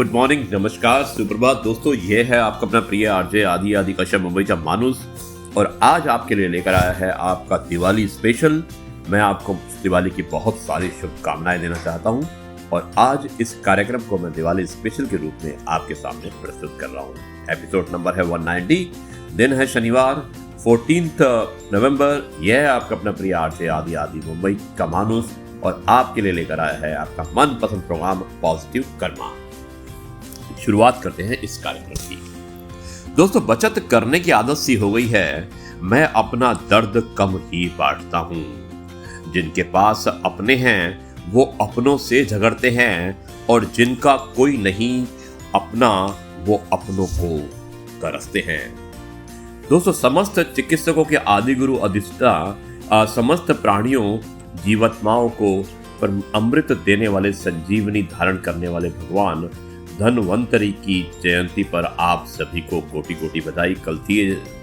Good morning, नमस्कार, सुप्रभात दोस्तों। ये है आपका अपना प्रिय आरजे आदि कश्यप मुंबई का मानुस, और आज आपके लिए लेकर आया है आपका दिवाली स्पेशल। मैं आपको दिवाली की बहुत सारी शुभकामनाएं देना चाहता हूं, और आज इस कार्यक्रम को मैं दिवाली स्पेशल के रूप में आपके सामने प्रस्तुत कर रहा हूं। एपिसोड नंबर है 190, दिन है शनिवार 14 नवंबर। यह है आपका अपना प्रिय आरजे आदि मुंबई का मानुस, और आपके लिए लेकर आया है आपका मनपसंद प्रोग्राम पॉजिटिव कर्मा। शुरुआत करते हैं इस कार्यक्रम की। दोस्तों, बचत करने की आदत सी हो गई है। मैं अपना दर्द कम ही बांटता हूं। जिनके पास अपने हैं वो अपनों से झगड़ते हैं, और जिनका कोई नहीं अपना वो अपनों को तरसते हैं। दोस्तों, समस्त चिकित्सकों के आदि गुरु अधिष्ठा समस्त प्राणियों जीवात्माओं को अमृत देने वाले संजीवनी धारण करने वाले भगवान धनवंतरी की जयंती पर आप सभी को कोटि कोटि बधाई। कल थी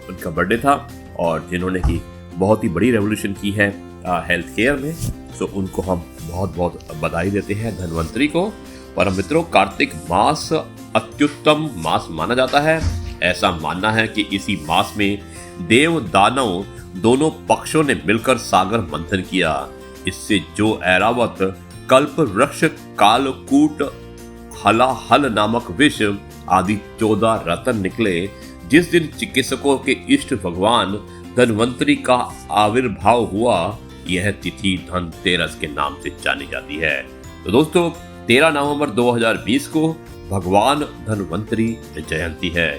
उनका बर्थडे था, और जिन्होंने की बहुत ही बड़ी रेवोल्यूशन की है हेल्थ केयर में, तो उनको हम बहुत बहुत बधाई देते हैं धनवंतरी को। परम मित्रों, कार्तिक मास अत्युत्तम मास माना जाता है। ऐसा मानना है कि इसी मास में देव दानव दोनों पक्षों ने मिलकर सागर मंथन किया। इससे जो ऐरावत कल्प वृक्ष कालकूट हलाहल नामक विष आदि 14 रत्न निकले। जिस दिन चिकित्सकों के इष्ट भगवान धनवंतरी का आविर्भाव हुआ, यह तिथि धनतेरस के नाम से जानी जाती है। तो दोस्तों, 13 नवंबर 2020 को भगवान धनवंतरी जयंती है,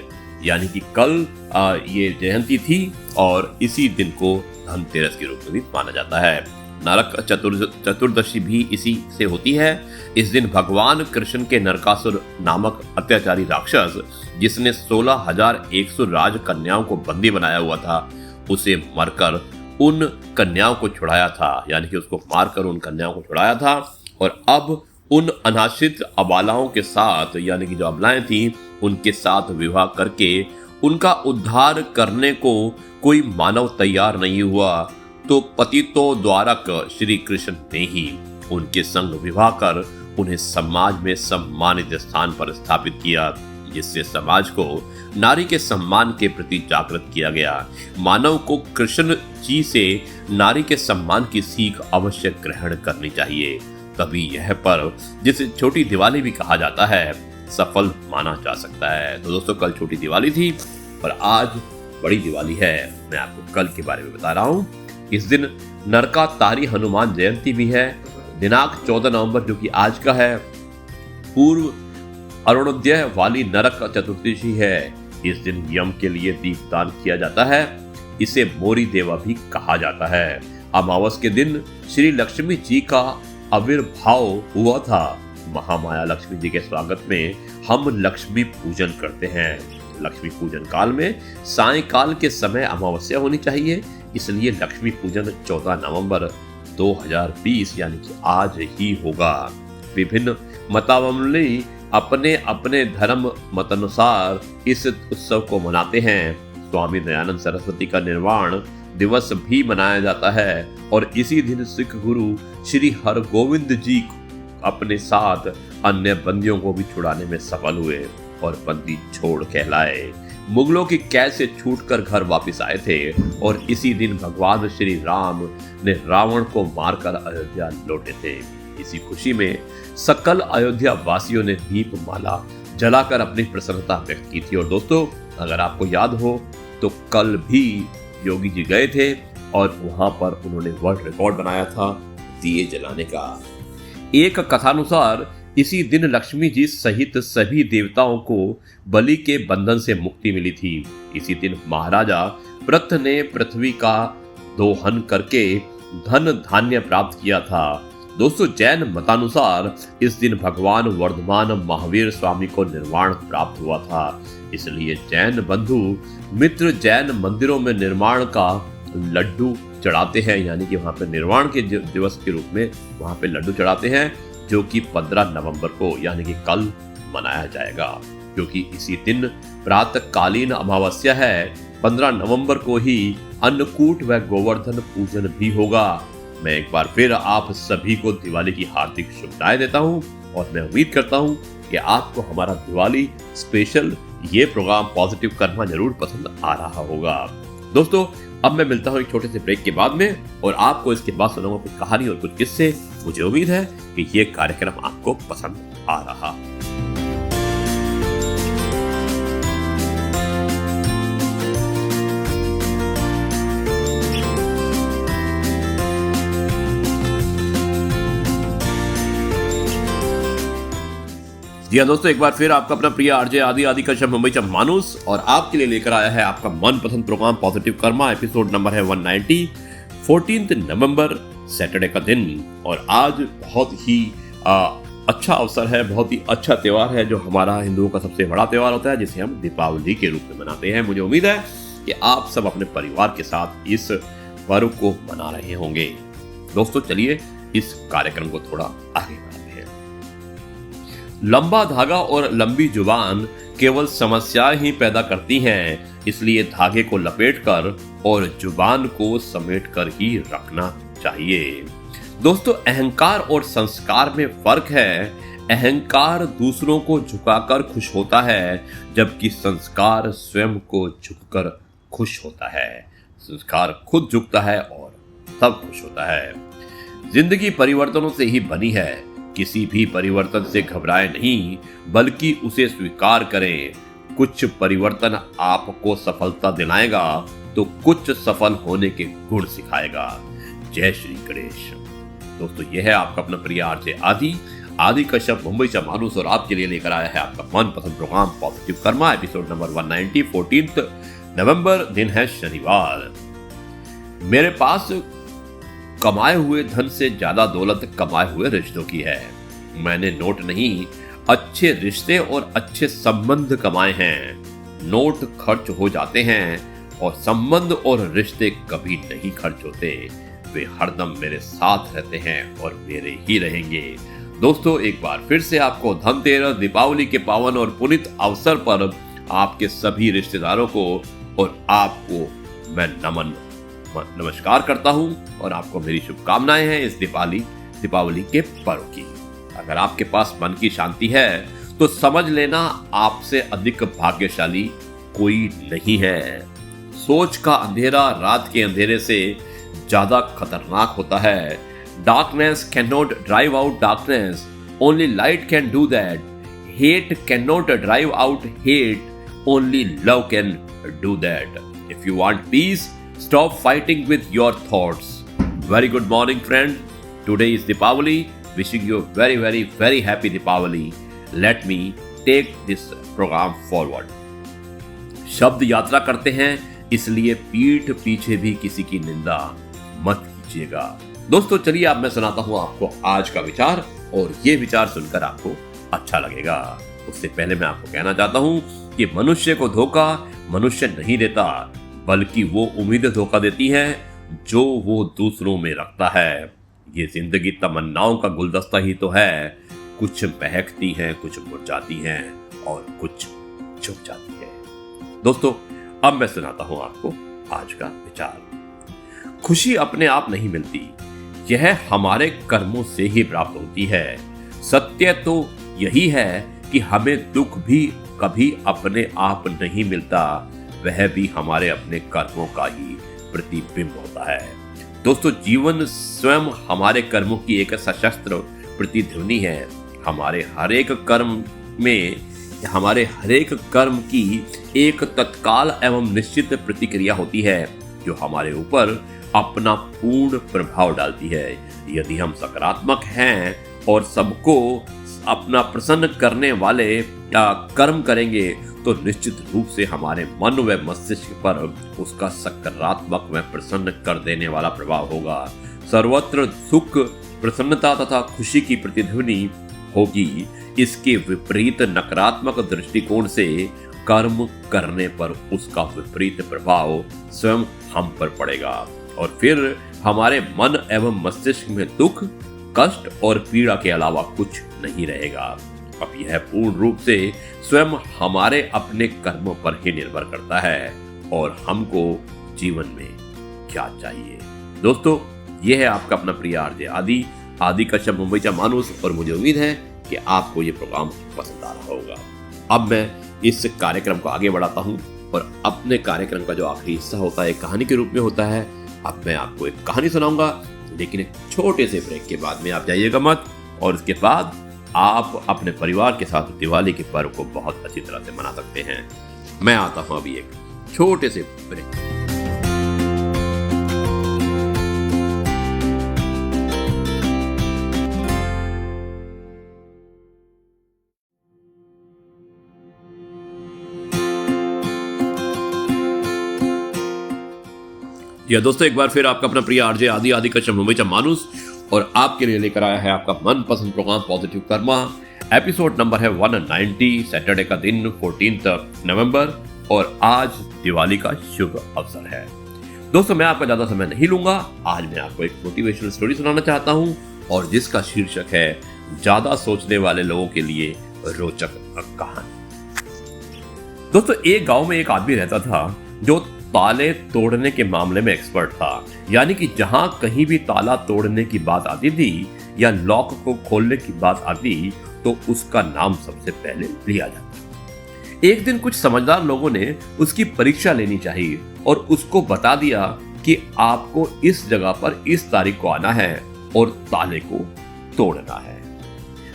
यानी कि कल ये जयंती थी, और इसी दिन को धनतेरस के रूप में भी माना जाता है। नरक चतुर्दशी भी इसी से होती है। इस दिन भगवान कृष्ण के नरकासुर नामक अत्याचारी राक्षस, जिसने 16,100 राजकन्याओं को बंदी बनाया हुआ था, उसे मरकर उन कन्याओं को छुड़ाया था, यानी कि उसको मारकर उन कन्याओं को छुड़ाया था। और अब उन अनाश्रित अबालाओं के साथ, यानी कि जो अबलाएं थी, उनके साथ विवाह करके उनका उद्धार करने को कोई मानव तैयार नहीं हुआ, तो पतितों द्वारक श्री कृष्ण ने ही उनके संग विवाह कर उन्हें समाज में सम्मानित स्थान पर स्थापित किया, जिससे समाज को नारी के सम्मान के प्रति जागृत किया गया। मानव को कृष्ण जी से नारी के सम्मान की सीख अवश्य ग्रहण करनी चाहिए, तभी यह पर्व, जिसे छोटी दिवाली भी कहा जाता है, सफल माना जा सकता है। तो दोस्तों, कल छोटी दिवाली थी, और आज बड़ी दिवाली है। मैं आपको कल के बारे में बता रहा हूँ। इस दिन नरकातारी हनुमान जयंती भी है। दिनांक 14 नवंबर, जो कि आज का है, पूर्व अरुणोदय वाली नरक चतुर्दशी है। इस दिन यम के लिए दीपदान किया जाता है। इसे मोरी देवा भी कहा जाता है। अमावस के दिन श्री लक्ष्मी जी का आविर्भाव हुआ था। महामाया लक्ष्मी जी के स्वागत में हम लक्ष्मी पूजन करते हैं। लक्ष्मी पूजन काल में सायंकाल के समय अमावस्या होनी चाहिए, इसलिए लक्ष्मी पूजन 14 नवंबर 2020 यानी कि आज ही होगा। विभिन्न मतावलंबी अपने अपने धर्म मतानुसार इस उत्सव को मनाते हैं। स्वामी दयानंद सरस्वती का निर्वाण दिवस भी मनाया जाता है, और इसी दिन सिख गुरु श्री हरगोविंद जी अपने साथ अन्य बंदियों को भी छुड़ाने में सफल हुए, और बंदी छोड़ कहलाए। मुगलों की कैद से छूटकर घर वापस आए थे, और इसी दिन भगवान श्री राम ने रावण को मारकर अयोध्या लौटे थे। इसी खुशी में सकल अयोध्या वासियों ने दीपमाला जलाकर अपनी प्रसन्नता व्यक्त की थी। और दोस्तों, अगर आपको याद हो तो कल भी योगी जी गए थे, और वहां पर उन्होंने वर्ल्ड रिकॉर्ड बनाया था दिए जलाने का। एक कथानुसार इसी दिन लक्ष्मी जी सहित सभी देवताओं को बलि के बंधन से मुक्ति मिली थी। इसी दिन महाराजा प्रथ ने पृथ्वी का दोहन करके धन धान्य प्राप्त किया था। दोस्तों, जैन मतानुसार इस दिन भगवान वर्धमान महावीर स्वामी को निर्वाण प्राप्त हुआ था। इसलिए जैन बंधु मित्र जैन मंदिरों में निर्माण का लड्डू चढ़ाते हैं, यानी कि वहां पे निर्वाण के दिवस के रूप में वहां पे लड्डू चढ़ाते हैं, जो कि 15 नवंबर को यानी कि कल मनाया जाएगा, क्योंकि इसी दिन प्रातःकालीन अमावस्या है। 15 नवंबर को ही अन्नकूट व गोवर्धन पूजन भी होगा। मैं एक बार फिर आप सभी को दिवाली की हार्दिक शुभकामनाएं देता हूं। और मैं उम्मीद करता हूँ कि आपको हमारा दिवाली स्पेशल ये प्रोग्राम पॉजिटिव कर्मा जरूर पसंद आ रहा होगा। दोस्तों, अब मैं मिलता हूँ एक छोटे से ब्रेक के बाद में और आपको इसके बाद सुनाऊंगा कुछ कहानी और कुछ किस्से। मुझे उम्मीद है कि ये कार्यक्रम आपको पसंद आ रहा। जी हाँ दोस्तों, एक बार फिर आपका अपना प्रिय आरजे आदि कश्यप मुंबईचा माणूस और आपके लिए लेकर आया है आपका मनपसंद programme positive karma. Episode number है 190, 14 नवंबर, सैटरडे का दिन। और आज बहुत ही अच्छा अवसर है, बहुत ही अच्छा त्यौहार है जो हमारा हिंदुओं का सबसे बड़ा त्यौहार होता है, जिसे हम दीपावली के रूप में मनाते हैं। मुझे उम्मीद है कि आप सब अपने परिवार के साथ इस पर्व को मना रहे होंगे। दोस्तों, चलिए इस कार्यक्रम को थोड़ा आगे बढ़ाते हैं। लंबा धागा और लंबी जुबान केवल समस्याएं ही पैदा करती हैं, इसलिए धागे को लपेटकर और जुबान को समेटकर ही रखना चाहिए। दोस्तों, अहंकार और संस्कार में फर्क है। अहंकार दूसरों को झुकाकर खुश होता है, जबकि संस्कार स्वयं को झुककर खुश होता है। संस्कार खुद झुकता है और सब खुश होता है। जिंदगी परिवर्तनों से ही बनी है। किसी भी परिवर्तन से घबराए नहीं, बल्कि उसे स्वीकार करें। कुछ परिवर्तन आपको सफलता दिलाएगा तो कुछ सफल होने के गुण सिखाएगा। जय श्री गणेश। दोस्तों, यह है आपका अपना प्रिय आरजे आदि कश्यप मुंबईचा माणूस और आपके लिए लेकर आया है आपका मनपसंद programme positive karma. Episode number 190, 14 नवंबर, दिन है शनिवार। मेरे पास कमाए हुए धन से ज्यादा दौलत कमाए हुए रिश्तों की है। मैंने नोट नहीं, अच्छे रिश्ते और अच्छे संबंध कमाए हैं। नोट खर्च हो जाते हैं और संबंध और रिश्ते कभी नहीं खर्च होते। वे हरदम मेरे साथ रहते हैं और मेरे ही रहेंगे। दोस्तों, एक बार फिर से आपको धनतेरस, दीपावली के पावन और पुनीत अवसर पर आपके सभी रिश्तेदारों को और आपको मैं नमस्कार करता हूं और आपको मेरी शुभकामनाएं हैं इस दीपावली के पर्व की। अगर आपके पास मन की शांति है तो समझ लेना आपसे अधिक भाग्यशाली कोई नहीं है। सोच का अंधेरा रात के अंधेरे से ज्यादा खतरनाक होता है। Darkness can not drive out darkness, only light can do that. Hate can not drive out hate, only love can do that. If you want piece, stop fighting with your thoughts. Very good morning, friend. Today is Deepavali. Wishing you a very, very, very happy Deepavali. Let me take this program forward. शब्द यात्रा करते हैं, इसलिए पीठ पीछे भी किसी की निंदा मत कीजिएगा। दोस्तों, चलिए अब मैं सुनाता हूं आपको आज का विचार और ये विचार सुनकर आपको अच्छा लगेगा। उससे पहले मैं आपको कहना चाहता हूं कि मनुष्य को धोखा मनुष्य नहीं देता, बल्कि वो उम्मीद धोखा देती है जो वो दूसरों में रखता है। ये जिंदगी तमन्नाओं का गुलदस्ता ही तो है। कुछ महकती हैं, कुछ मुरझाती हैं और कुछ झुक जाती है। दोस्तों, अब मैं सुनाता हूं आपको आज का विचार। खुशी अपने आप नहीं मिलती, यह हमारे कर्मों से ही प्राप्त होती है। सत्य तो यही है कि हमें दुख भी कभी अपने आप नहीं मिलता, वह भी हमारे अपने कर्मों का ही प्रतिबिंब होता है। दोस्तों, जीवन स्वयं हमारे कर्मों की एक सशस्त्र प्रतिध्वनि है। हमारे हर एक कर्म की एक तत्काल एवं निश्चित प्रतिक्रिया होती है जो हमारे ऊपर अपना पूर्ण प्रभाव डालती है। यदि हम सकारात्मक हैं और सबको अपना प्रसन्न करने वाले कर्म करेंगे तो निश्चित रूप से हमारे मन व मस्तिष्क पर उसका सकारात्मक व प्रसन्न कर देने वाला प्रभाव होगा। सर्वत्र सुख, प्रसन्नता तथा खुशी की प्रतिध्वनि होगी। इसके विपरीत नकारात्मक दृष्टिकोण से कर्म करने पर उसका विपरीत प्रभाव स्वयं हम पर पड़ेगा और फिर हमारे मन एवं मस्तिष्क में दुख, कष्ट और पीड़ा के अलावा कुछ नहीं रहेगा। अब यह पूर्ण रूप से स्वयं हमारे अपने कर्मों पर ही निर्भर करता है और हमको जीवन में क्या चाहिए। दोस्तों, यह है आपका अपना प्रिय आरजे आदि कश्यप मुंबईचा माणूस और मुझे उम्मीद है कि आपको ये प्रोग्राम पसंद आ रहा होगा। अब मैं इस कार्यक्रम को आगे बढ़ाता हूँ और अपने कार्यक्रम का जो आखिरी हिस्सा होता है कहानी के रूप में होता है। अब मैं आपको एक कहानी सुनाऊंगा, लेकिन एक छोटे से ब्रेक के बाद में आप जाइएगा मत, और उसके बाद आप अपने परिवार के साथ दिवाली के पर्व को बहुत अच्छी तरह से मना सकते हैं। मैं आता हूं अभी एक छोटे से ब्रेक। या दोस्तों, एक बार फिर आपका अपना प्रिय आरजे आदि कश्यप मुंबईचा माणूस और आपके लिए लेकर आया है आपका मनपसंद programme positive karma. Episode number है 190, सैटरडे का दिन 14 नवंबर, और आज दिवाली का शुभ अवसर है। दोस्तों, मैं आपका ज्यादा समय नहीं लूंगा। आज मैं आपको एक मोटिवेशनल स्टोरी सुनाना चाहता हूं, और जिसका शीर्षक है ज्यादा सोचने वाले लोगों के लिए रोचक कहानी। दोस्तों, एक गांव में एक आदमी रहता था जो ताले तोड़ने के मामले में एक्सपर्ट था। यानी कि जहां कहीं भी ताला तोड़ने की बात आती थी या लॉक को खोलने की बात आती तो उसका नाम सबसे पहले लिया जाता। एक दिन कुछ समझदार लोगों ने उसकी परीक्षा लेनी चाहिए और उसको बता दिया कि आपको इस जगह पर इस तारीख को आना है और ताले को तोड़ना है।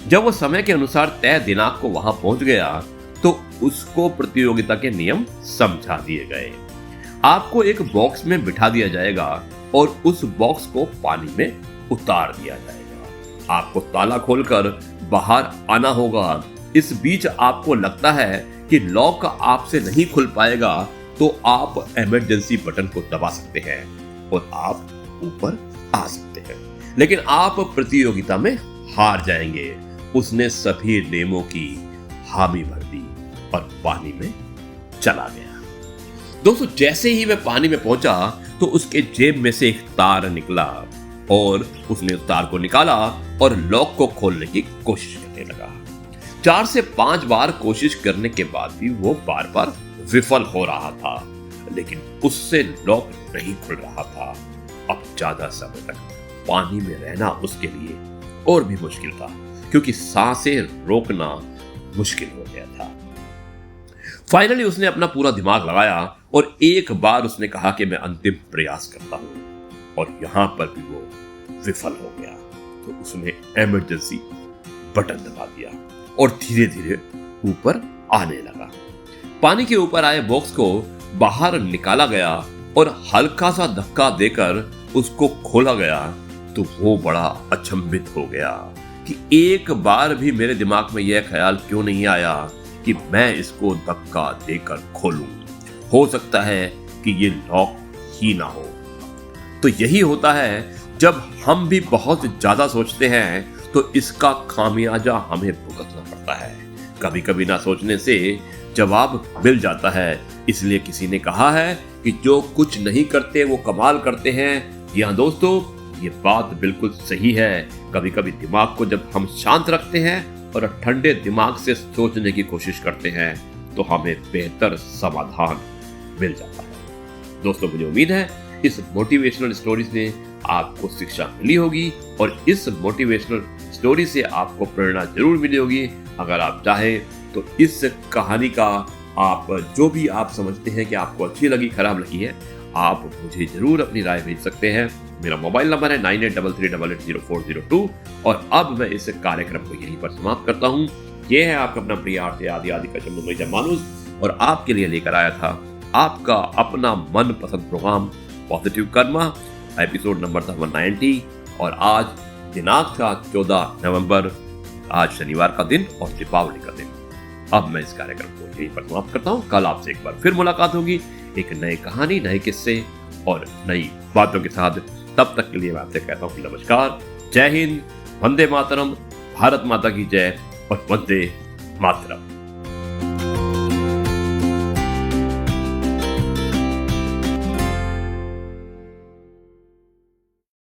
जब वो समय के अनुसार तय दिनांक को वहां पहुंच गया तो उसको प्रतियोगिता के नियम समझा दिए गए। आपको एक बॉक्स में बिठा दिया जाएगा और उस बॉक्स को पानी में उतार दिया जाएगा। आपको ताला खोलकर बाहर आना होगा। इस बीच आपको लगता है कि लॉक आपसे नहीं खुल पाएगा तो आप इमरजेंसी बटन को दबा सकते हैं और आप ऊपर आ सकते हैं, लेकिन आप प्रतियोगिता में हार जाएंगे। उसने सभी नियमों की हामी भर दी और पानी में चला गया। दोस्तों, जैसे ही वह पानी में पहुंचा तो उसके जेब में से एक तार निकला और उसने उस तार को निकाला और लॉक को खोलने की कोशिश करने लगा। 4 से 5 बार कोशिश करने के बाद भी वो बार बार विफल हो रहा था, लेकिन उससे लॉक नहीं खुल रहा था। अब ज्यादा समय तक पानी में रहना उसके लिए और भी मुश्किल था, क्योंकि सांसें रोकना मुश्किल हो गया था। फाइनली उसने अपना पूरा दिमाग लगाया और एक बार उसने कहा कि मैं अंतिम प्रयास करता हूं, और यहां पर भी वो विफल हो गया। तो उसने इमरजेंसी बटन दबा दिया और धीरे धीरे ऊपर आने लगा। पानी के ऊपर आए बॉक्स को बाहर निकाला गया और हल्का सा धक्का देकर उसको खोला गया तो वो बड़ा अचंभित हो गया कि एक बार भी मेरे दिमाग में यह ख्याल क्यों नहीं आया कि मैं इसको धक्का देकर खोलूं। हो सकता है कि ये लॉक ही ना हो। तो यही होता है, जब हम भी बहुत ज्यादा सोचते हैं तो इसका खामियाजा हमें भुगतना पड़ता है। कभी कभी ना सोचने से जवाब मिल जाता है। इसलिए किसी ने कहा है कि जो कुछ नहीं करते वो कमाल करते हैं। यहाँ दोस्तों, ये बात बिल्कुल सही है। कभी कभी दिमाग को जब हम शांत रखते हैं और ठंडे दिमाग से सोचने की कोशिश करते हैं तो हमें बेहतर समाधान मिल जाता है। दोस्तों, मुझे उम्मीद है इस मोटिवेशनल स्टोरी से आपको शिक्षा मिली होगी और इस मोटिवेशनल स्टोरी से आपको प्रेरणा जरूर मिली होगी। अगर आप चाहें तो इस कहानी का आप जो भी आप समझते हैं कि आपको अच्छी लगी, खराब लगी है, आप मुझे जरूर अपनी राय भेज सकते हैं। मेरा मोबाइल नंबर है 9833880402। और अब मैं इस कार्यक्रम को यहीं पर समाप्त करता हूँ। यह है आपका अपना प्रिय आरजे आदि कश्यप मुंबईचा माणूस, और आपके लिए लेकर आया था आपका अपना मनपसंद programme positive karma. Episode number था 190 और आज दिनांक था 14 नवंबर। आज शनिवार का दिन और दीपावली का दिन। अब मैं इस कार्यक्रम को यहीं पर समाप्त करता हूँ। कल आपसे एक बार फिर मुलाकात होगी, एक नई कहानी, नए किस्से और नई बातों के साथ। तब तक के लिए मैं आपसे कहता हूँ नमस्कार, जय हिंद, वंदे मातरम, भारत माता की जय और वंदे मातरम।